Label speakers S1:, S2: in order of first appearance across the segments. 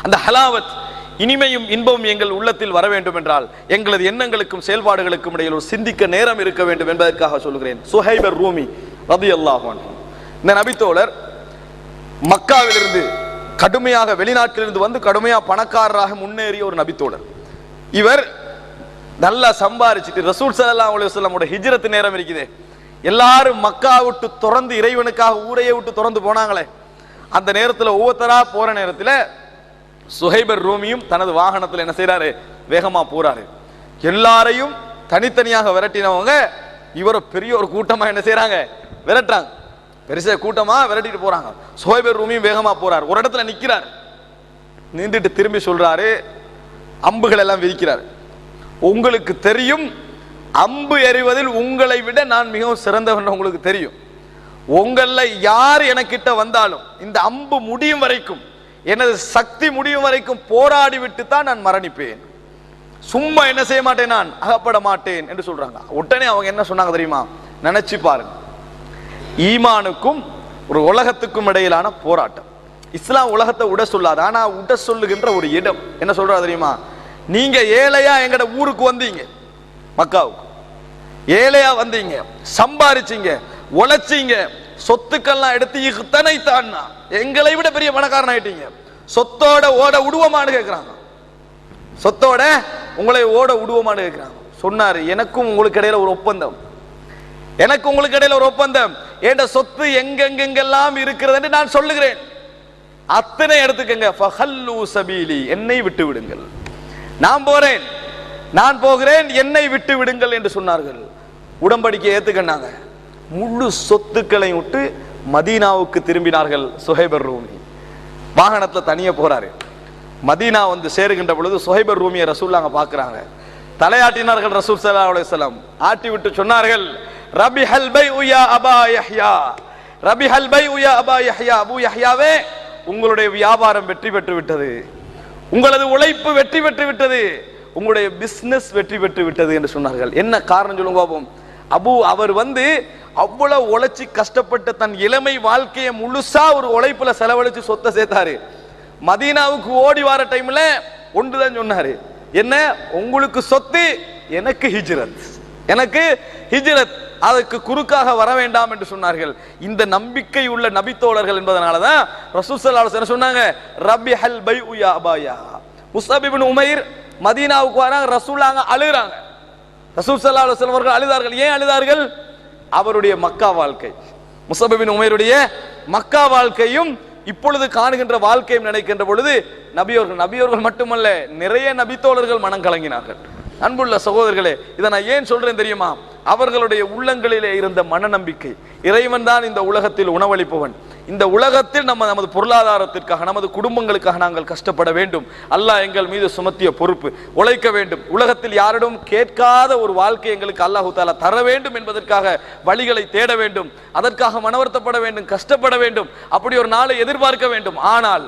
S1: அந்த ஹலாவத் இனிமையும் இன்பமும் எங்கள் உள்ளத்தில் வர வேண்டும் என்றால் எங்களது எண்ணங்களுக்கும் செயல்பாடுகளுக்கும் இடையில் ஒரு சிந்திக்க நேரம் இருக்க வேண்டும் என்பதற்காக சொல்கிறேன். சுஹைபர் ரூமி ரலியல்லாஹு அன்ஹு, இந்த நபித்தோழர் மக்காவிலிருந்து கடுமையாக வெளிநாட்டிலிருந்து வந்து கடுமையாக பணக்காரராக முன்னேறிய ஒரு நபித்தோழர். இவர் நல்லா சம்பாரிச்சுட்டு ரசூல் ஸல்லல்லாஹு அலைஹி வஸல்லமோட ஹிஜ்ரத் நேரம் இருக்குது, எல்லாரும் மக்கா விட்டு திறந்து இறைவனுக்காக ஊரையே விட்டு திறந்து போனாங்களே, அந்த நேரத்தில் ஒவ்வொருத்தரா போற நேரத்தில் சுஹைபர் ரூமியும் தனது வாகனத்தில் என்ன செய்யறாரு, வேகமா போறாரு. எல்லாரையும் தனித்தனியாக விரட்டினவங்க இவரை பெரிய ஒரு கூட்டமா என்ன செய்யறாங்க, விரட்டுறாங்க. பெருசா கூட்டமா விரட்டிட்டு போறாங்க. சுஹைபர் ரூமியும் வேகமா போறாரு. ஒரு இடத்துல நிக்கிறார், நின்றுட்டு திரும்பி சொல்றாரு, அம்புகள் எல்லாம் விதிக்கிறார். உங்களுக்கு தெரியும், அம்பு எறிவதில் உங்களை விட நான் மிகவும் சிறந்தவன் உங்களுக்கு தெரியும். உங்கள யார் எனக்கிட்ட வந்தாலும் இந்த அம்பு முடியும் வரைக்கும், எனது சக்தி முடியும் வரைக்கும் போராடி விட்டு தான் நான் மரணிப்பேன். சும்மா என்ன செய்ய மாட்டேன், நான் அகப்பட மாட்டேன் என்று சொல்றாங்க. உடனே அவங்க என்ன சொன்னாங்க தெரியுமா, நினைச்சு பாருங்க, ஈமானுக்கும் ஒரு உலகத்துக்கும் இடையிலான போராட்டம். இஸ்லாம் உலகத்தை உட சொல்லாது, ஆனா உட சொல்லுகின்ற ஒரு இடம். என்ன சொல்றா தெரியுமா, நீங்க ஏழையா எங்கட ஊருக்கு வந்தீங்க, மக்காவுக்கு ஏழையா வந்தீங்க, சம்பாரிச்சீங்க, உழைச்சீங்க, சொத்துக்கள்லாம் எடுத்து இத்தனை தான் எங்களை விட பெரிய பணக்காரன் ஆயிட்டீங்க, சொத்தோட ஓட உடுவமானு கேட்கிறாங்க. சொத்தோட உங்களை ஓட உடுவமானு கேட்கிறாங்க. சொன்னாரு, எனக்கும் உங்களுக்கு இடையில ஒரு ஒப்பந்தம், எனக்கு உங்களுக்கு இடையில ஒரு ஒப்பந்தம். என்ற சொத்து எங்கெங்கெல்லாம் இருக்கிறது நான் சொல்லுகிறேன், அத்தனை எடுத்துக்கங்க. ஃபஹல்லு சபீலி, என்னை விட்டு விடுங்கள், நான் போறேன், நான் போகிறேன், என்னை விட்டு விடுங்கள் என்று சொன்னார்கள். உடன்படிக்கை ஏத்துக்கண்டாங்க. முழு சொத்துக்களையும் விட்டு மதீனாவுக்கு திரும்பினார்கள். சுஹைபர் ரூமி வாகனத்துல தனியா போறாரு. மதீனா வந்து சேருகின்ற பொழுது சுஹைபர் ரூமியை ரசூலுல்லாஹ் பார்க்கறாங்க. தலையாட்டினார்கள் ரசூல் ஸல்லல்லாஹு அலைஹி வஸல்லம். ஆட்டி விட்டு சொன்னார்கள், ரபிஹல் பைஉ யா அபா யஹ்யா, ரபிஹல் பைஉ யா அபா யஹ்யா, அபூ யஹ்யாவே உங்களுடைய வியாபாரம் வெற்றி பெற்று விட்டது, உங்களது உழைப்பு வெற்றி பெற்று விட்டது, உங்களுடைய பிசினஸ் வெற்றி பெற்று விட்டது என்று சொன்னார்கள். என்ன காரணம் சொல்லுங்க பாப்போம். அவர் வந்து அவ்வளவு உழைச்சி கஷ்டப்பட்டு தன் இளமை வாழ்க்கையை முழுசா ஒரு உழைப்புல செலவழிச்சு சொத்தை சேர்த்தாரு. மதீனாவுக்கு ஓடி வர டைம்ல ஒன்றுதான் சொன்னாரு, என்ன, உங்களுக்கு சொத்து, எனக்கு ஹிஜ்ரத், எனக்கு ஹிஜ்ரத், அதற்கு குறுக்காக வர வேண்டாம் என்று சொன்னார்கள். இந்த நம்பிக்கை உள்ள நபித்தோழர்கள் என்பதனாலதான் ரசூல் ஸல்லல்லாஹு அலைஹி வஸல்லம் சொன்னாங்க, ரபிஹல் பைஉ யா அபாயா. முஸ்அப் இப்னு உமைர் மதீனாவுக்கு வராங்க, ரசூலுல்லாஹ் அழுகிறாங்க. ரசூல் ஸல்லல்லாஹு அலைஹி வஸல்லம் அவர்கள் அழுதார்கள். ஏன் அழுதார்கள்? அவருடைய மக்கா வாழ்க்கை, முஸ்அப் இப்னு உமைருடைய மக்கா வாழ்க்கையும் இப்பொழுது காணுகின்ற வாழ்க்கையும் நினைக்கின்ற பொழுது நபியவர்கள் மட்டுமல்ல, நிறைய நபித்தோழர்கள் மனம் கலங்கினார்கள். அன்புள்ள சகோதரர்களே, இதை நான் ஏன் சொல்றேன் தெரியுமா, அவர்களுடைய உள்ளங்களிலே இருந்த மனநம்பிக்கை, இறைவன் தான் இந்த உலகத்தில் உணவளிப்பவன், இந்த உலகத்தில் நமது பொருளாதாரத்திற்காக, நமது குடும்பங்களுக்காக நாங்கள் கஷ்டப்பட வேண்டும், அல்லாஹ் எங்கள் மீது சுமத்திய பொறுப்பு, உழைக்க வேண்டும், உலகத்தில் யாரிடம் கேட்காத ஒரு வாழ்க்கை எங்களுக்கு அல்லாஹு தஆலா தர வேண்டும் என்பதற்காக வழிகளை தேட வேண்டும், அதற்காக மனவருத்தப்பட வேண்டும், கஷ்டப்பட வேண்டும், அப்படி ஒரு நாளை எதிர்பார்க்க வேண்டும். ஆனால்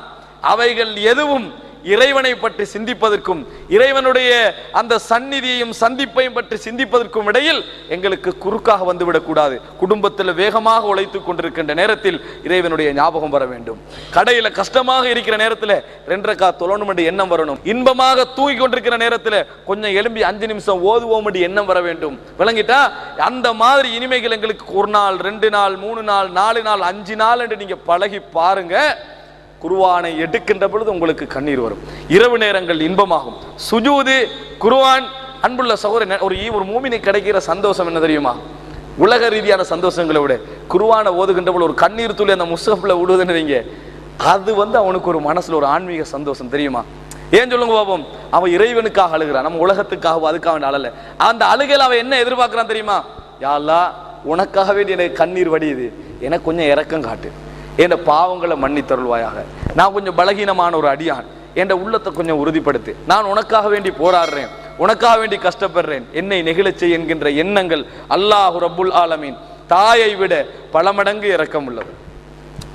S1: அவைகள் எதுவும் இறைவனை பற்றி சிந்திப்பதற்கும் இறைவனுடைய அந்த சந்நிதியையும் சந்திப்பையும் பற்றி சிந்திப்பதற்கும் இடையில் எங்களுக்கு குறுக்காக வந்துவிடக் கூடாது. குடும்பத்தில் வேகமாக உழைத்துக் கொண்டிருக்கின்ற நேரத்தில் இறைவனுடைய ஞாபகம் வர வேண்டும். கடையில கஷ்டமாக இருக்கிற நேரத்தில் 2 ரக்காத் தொழணும் என்ற எண்ணம் வரணும். இன்பமாக தூங்கி கொண்டிருக்கிற நேரத்தில் கொஞ்சம் எழும்பி 5 நிமிஷம் ஓதுவோம் என்ற எண்ணம் வர வேண்டும். விளங்கிட்டா? அந்த மாதிரி இனிமைகள் எங்களுக்கு 1 நாள் 2 நாள் 3 நாள் 4 நாள் 5 நாள் என்று நீங்க பழகி பாருங்க. குர்ஆனை எடுக்கின்ற பொழுது உங்களுக்கு கண்ணீர் வரும். இரவு நேரங்கள் இன்பமாகும். சுஜூது, குர்ஆன். அன்புள்ள சகோதரன், ஒரு மூமினை கிடைக்கிற சந்தோஷம் என்ன தெரியுமா? உலக ரீதியான சந்தோஷங்களை விட குர்ஆனை ஓதுகின்ற பொழுது ஒரு கண்ணீர் துளி அந்த முஸ்ஹப்ல விடுவதுன்னு, அது அவனுக்கு ஒரு மனசுல ஒரு ஆன்மீக சந்தோஷம் தெரியுமா? ஏன் சொல்லுங்க பாப்போம். அவன் இறைவனுக்காக அழுகிறான், நம்ம உலகத்துக்காக அதுக்காக அழல. அந்த அழுகையில் அவன் என்ன எதிர்பார்க்கிறான் தெரியுமா? யா அல்லாஹ், உனக்காக வேண்டி எனக்கு கண்ணீர் வடியுது, எனக்கு கொஞ்சம் இரக்கம் காட்டு, என் பாவங்களை மன்னித்தருள்வாயாக, நான் கொஞ்சம் பலகீனமான ஒரு அடியான், என் உள்ளத்தை கொஞ்சம் உறுதிப்படுத்து, நான் உனக்காக வேண்டி போராடுறேன், உனக்காக வேண்டி கஷ்டப்படுறேன், என்னை நெகிழச் செய் என்கின்ற எண்ணங்கள் அல்லாஹ் ரப்புல் ஆலமீன் தாயை விட பல மடங்கு இரக்கம் உள்ளவன்,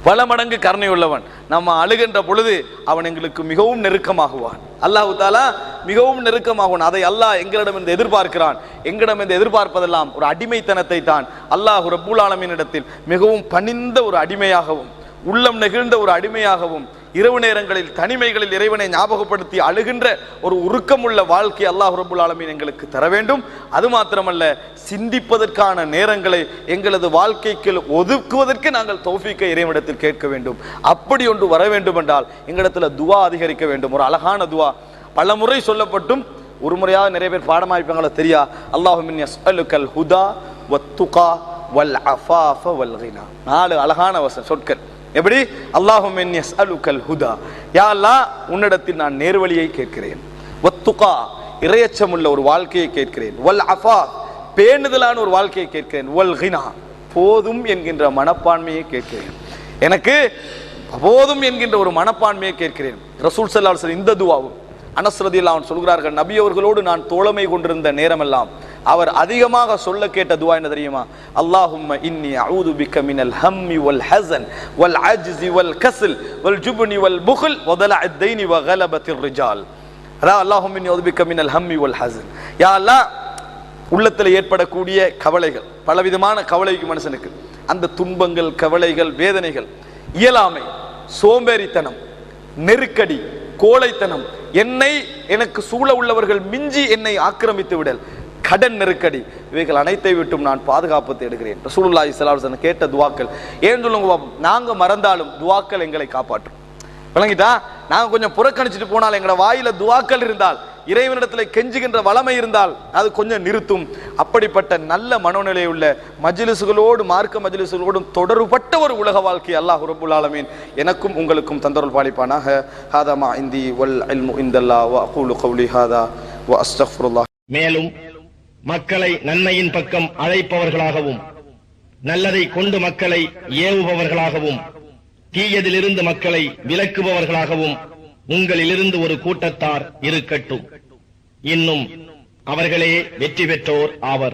S1: பல மடங்கு கருணை உள்ளவன். நம்ம அழுகின்ற பொழுது அவன் எங்களுக்கு மிகவும் நெருக்கமாகுவான். அல்லாஹ் தஆலா மிகவும் நெருக்கமாகுவான். அதை அல்லாஹ் எங்களிடம் இருந்து எதிர்பார்க்கிறான். எங்களிடம் இருந்து எதிர்பார்ப்பதெல்லாம் ஒரு அடிமைத்தனத்தை தான். அல்லாஹ் ரப்புல் ஆலமீன் இடத்தில் மிகவும் பணிந்த ஒரு அடிமையாகவும் உள்ளம் நெகிழ்ந்த ஒரு அடிமையாகவும் இரவு நேரங்களில் தனிமைகளில் இறைவனை ஞாபகப்படுத்தி அழுகின்ற ஒரு உருக்கமுள்ள வாழ்க்கை அல்லாஹ் ரப்பல் ஆலமீன் எங்களுக்கு தர வேண்டும். அது மாத்திரமல்ல, சிந்திப்பதற்கான நேரங்களை எங்களது வாழ்க்கைக்கு ஒதுக்குவதற்கு நாங்கள் தௌஃபீக்கை இறைவனிடத்தில் கேட்க வேண்டும். அப்படி ஒன்று வர வேண்டும் என்றால் எங்களிடத்தில் துவா அதிகரிக்க வேண்டும். ஒரு அழகான துவா பல முறை சொல்லப்பட்டும் ஒரு முறையாக நிறைய பேர் பாடமாய்ப்பாங்களோ தெரியா. அல்லாஹும்ம அஸ்அலுக்கல் ஹுதா வத்துகா வல் அஃபாஃப வல் கினா. 4 அழகான சொற்கள். எப்படி? அல்லாஹும்ம அஸ்அலுக்கல் ஹுதா, யா அல்லாஹ் உன்னிடத்தில் நான் நேர்வழியை கேட்கிறேன். வத்துகா இறையச்சமுள்ள ஒரு வாழ்க்கையை கேட்கிறேன். வல் அஃபா பேணுதலான ஒரு வாழ்க்கையை கேட்கிறேன். வல் கினா போதும் என்கின்ற மனப்பான்மையை கேட்கிறேன். எனக்கு போதும் என்கின்ற ஒரு மனப்பான்மையை கேட்கிறேன். ரசூல் ஸல்லல்லாஹு அலைஹி வஸல்லம் இந்த துஆவும் அனஸ் ரலியல்லாஹு அன்ஹு சொல்கிறார்கள், நபி அவர்களோடு நான் தோழமை கொண்டிருந்த நேரமெல்லாம் அவர் அதிகமாக சொல்ல கேட்ட துஆ என்ன தெரியுமா? அல்லாஹும்ம இன்னி அஊது பிக்க மினல் ஹம்மி வல் ஹஸன் வல் அஜ்ஸி வல் கஸ்ல் வல் ஜுப்னி வல் புக்ல் வ தலஅத் தைனி வ கலபத்திர் ரிஜால். அல்லாஹும்ம இன்னி அஊது பிக்க மினல் ஹம்மி வல் ஹஸன். யா அல்லாஹ், உள்ளத்தில் ஏற்படக்கூடிய கவலைகள், பலவிதமான கவலைக்கு மனுஷனுக்கு, அந்த துன்பங்கள், கவலைகள், வேதனைகள், இயலாமை, சோம்பேறித்தனம், நெருக்கடி, கோழைத்தனம், எனக்கு சூழ உள்ளவர்கள் மிஞ்சி என்னை ஆக்கிரமித்து விடல், கடன் நெருக்கடி, இவைகள் அனைத்தை விட்டும் நான் பாதுகாப்பு தேடுகிறேன். ரசூலுல்லாஹி ஸல்லல்லாஹு அலைஹி வஸல்லம் கேட்ட துஆக்கள் ஏன் சொல்லுங்க, நாங்க மறந்தாலும் துஆக்கள் எங்களை காப்பாற்றும். விளங்கிட்டா? நாங்க கொஞ்சம் புறக்கணிச்சுட்டு போனால், எங்களோட வாயில துஆக்கள் இருந்தால், இறைவனிடத்தில் கெஞ்சுகின்ற வளமை இருந்தால் அது கொஞ்சம் நிறுத்தும். அப்படிப்பட்ட நல்ல மனோநிலை உள்ள மஜ்லிஸ்களோடு, மார்க்க மஜ்லிஸ்களோடும் தொடர்பட்ட ஒரு உலக வாழ்க்கை அல்லாஹ் ரப்பல் ஆலமீன் எனக்கும் உங்களுக்கும் தந்தருள் பாலிப்பானாக. ஹாதா மா இந்தி வல் இல்மு இந்தல்லாஹ் வ அகூலு கௌலி ஹாதா வ அஸ்தக்ஃபிருல்லாஹ்.
S2: மேலும் மக்களை நன்மையின் பக்கம் அழைப்பவர்களாகவும், நல்லதை கொண்டு மக்களை ஏவுபவர்களாகவும், தீயதிலிருந்து மக்களை விலக்குபவர்களாகவும் உங்களிலிருந்து ஒரு கூட்டத்தார் இருக்கட்டும். இன்னும் அவர்களே வெற்றி பெற்றோர் ஆவர்.